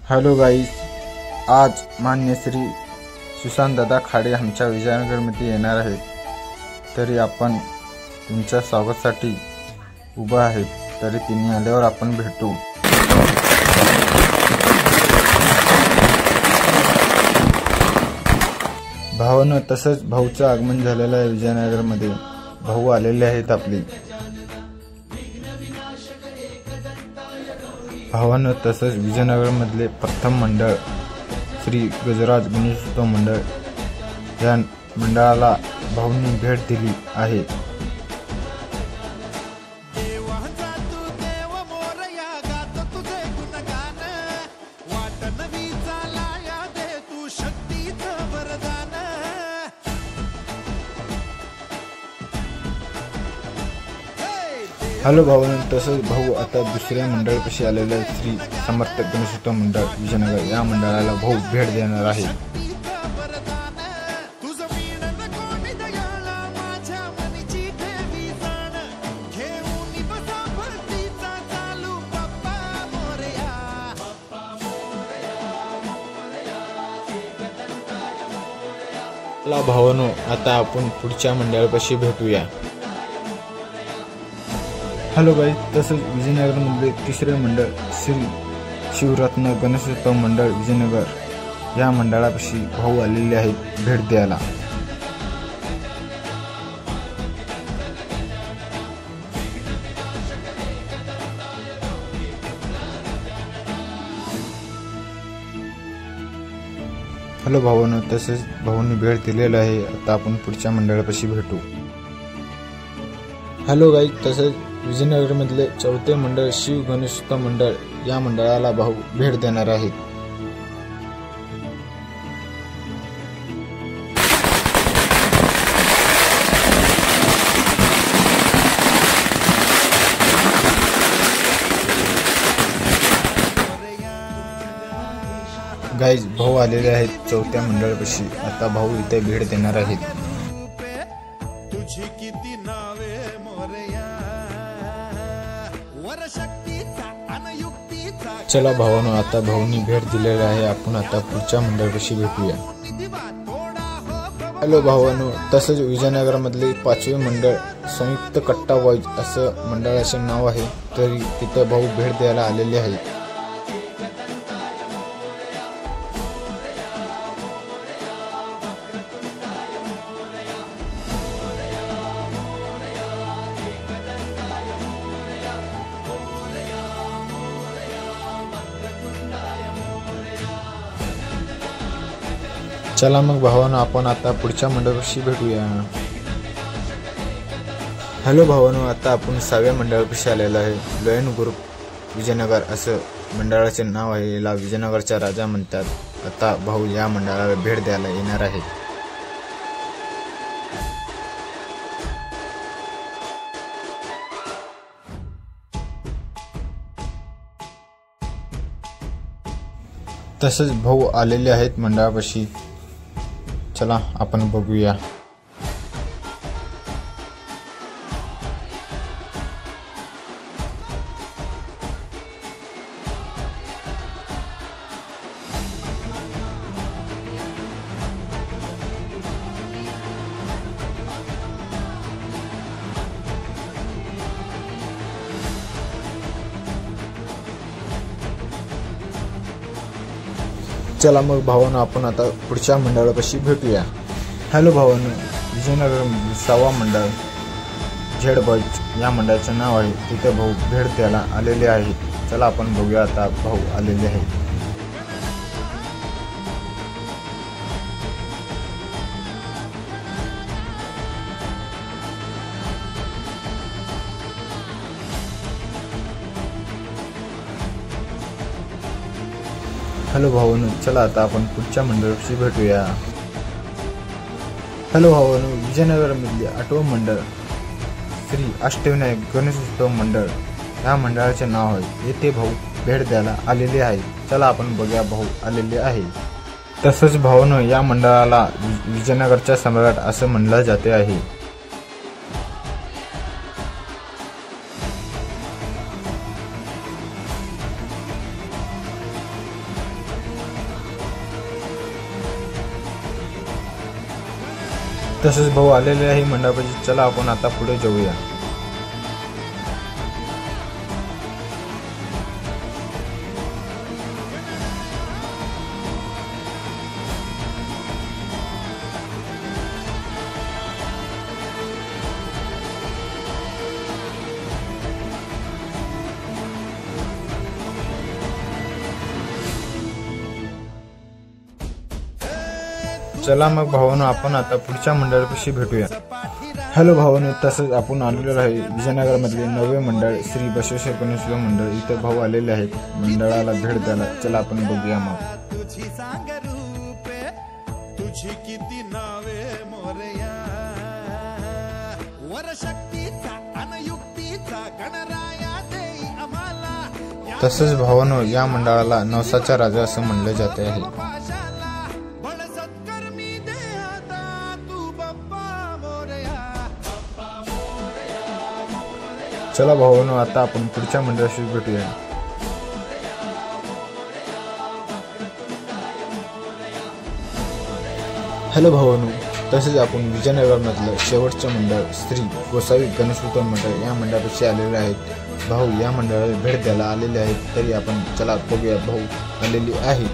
Hello guys, आज मान्य श्री सुशांत दादा खाडे आमच्या विजयनगरमध्ये येणार आहेत. तरी आपण तुमच्या स्वागतासाठी उभा आहेत. तरी तिने आल्यावर आपण भेटू. भावानं तसंच भाऊचं आगमन झालेलं आहे विजयनगरमध्ये. भाऊ आलेले आहेत आपले. भावानं तसंच विजयनगरमधले प्रथम मंडळ श्री गजराज गणेशोत्सव मंडळ या मंडळाला भाऊंनी भेट दिली आहे. हॅलो भावानं तसंच भाऊ आता दुसऱ्या मंडळापाशी आलेल्या श्री समर्थ गणेशोत्सव मंडळ विजयनगर या मंडळाला भाऊ भेट देणार आहे. चला भावानो, आता आपण पुढच्या मंडळापाशी भेटूया. हॅलो गाई, तसंच विजयनगरमधले तिसरे मंडळ श्री शिवरत्न गणेशोत्सव मंडळ विजयनगर या मंडळापाशी भाऊ आलेले आहेत भेट द्यायला. हॅलो भावांनो, तसेच भाऊंनी भेट दिलेला आहे. आता आपण पुढच्या मंडळापाशी भेटू. हॅलो गाई, तसेच विजयनगरमधले चौथे मंडळ शिव गणेशोत्सव मंडळ या मंडळाला भाऊ भेट देणार आहेत. गाईज, भाऊ आलेले आहेत चौथ्या मंडळापाशी. आता भाऊ इथे भेट देणार आहेत. चला भावानो, आता भाऊनी भेट दिलेला आहे. आपण आता पुढच्या मंडळापाशी भेटूया. हॅलो भावानो, तसंच विजयनगरमधले पाचवे मंडळ संयुक्त कट्टा बॉईज असं मंडळाचे नाव आहे. तरी तिथे भाऊ भेट द्यायला आलेले आहेत. चला मग भावानो, आपण आता पुढच्या मंडळापाशी भेटूया. हॅलो भावानो, आता आपण 6व्या मंडळापाशी आलेलो आहे. लयन ग्रुप विजयनगर असं मंडळाचे नाव आहे. याला विजयनगरचा राजा म्हणतात. आता भाऊ या मंडळाला भेट द्यायला येणार आहे. तसंच भाऊ आलेले आहेत मंडळापाशी. चला आपण बघूया. चला मग भावांनो, आपण आता पुढच्या मंडळापाशी भेटूया. हॅलो भावांनो, विजयनगर 6वा मंडळ झेड बॉईज या मंडळाचे नाव आहे. तिथे भाऊ भेट द्यायला आलेले आहेत. चला आपण बघूया. आता भाऊ आलेले आहेत. हॅलो भावांनो, चला आता आपण पुढच्या मंडळापाशी भेटूया. हॅलो भावांनो, विजयनगरमधले 8वं मंडळ श्री अष्टविनायक गणेशोत्सव मंडळ या मंडळाचे नाव आहे. येथे भाऊ भेट द्यायला आलेले आहे. चला आपण बघूया भाऊ आलेले आहे. तसंच भावांनो, या मंडळाला विजयनगरचा सम्राट असं म्हणलं जाते आहे. तसेच भाऊ आलेले आहे मंडळापाशी. चला आपण आता पुढे जाऊया. चला मग भावांनो, आपण आता पुढच्या मंडळापाशी भेटूया. हॅलो भावांनो, तसंच आपण आलेलो आहे विजयनगरमधले 9वे मंडळ श्री बसवेश्वर गणेशोत्सव मंडळ. इथे भाऊ आलेले आहेत मंडळाला भेट द्यायला. चला आपण बघूया मग. तुझी किती नावे मोरया, वरशक्तीचा अनयुक्तीचा गणराया देई आम्हाला. तसंच भावांनो, या मंडळाला नवसाचा राजा असं म्हणले जाते आहे. चला भावांनो, आता आपण पुढच्या मंडळाशी भेटूया. हॅलो भावांनो, तसेच आपण विजयनगरमधलं शेवटचं मंडळ श्री गोसावी गणेशोत्सव मंडळ या मंडळापाशी आलेले आहेत. भाऊ या मंडळाला भेट द्यायला आलेले आहेत. तरी आपण चला बघूया भाऊ आलेली आहे.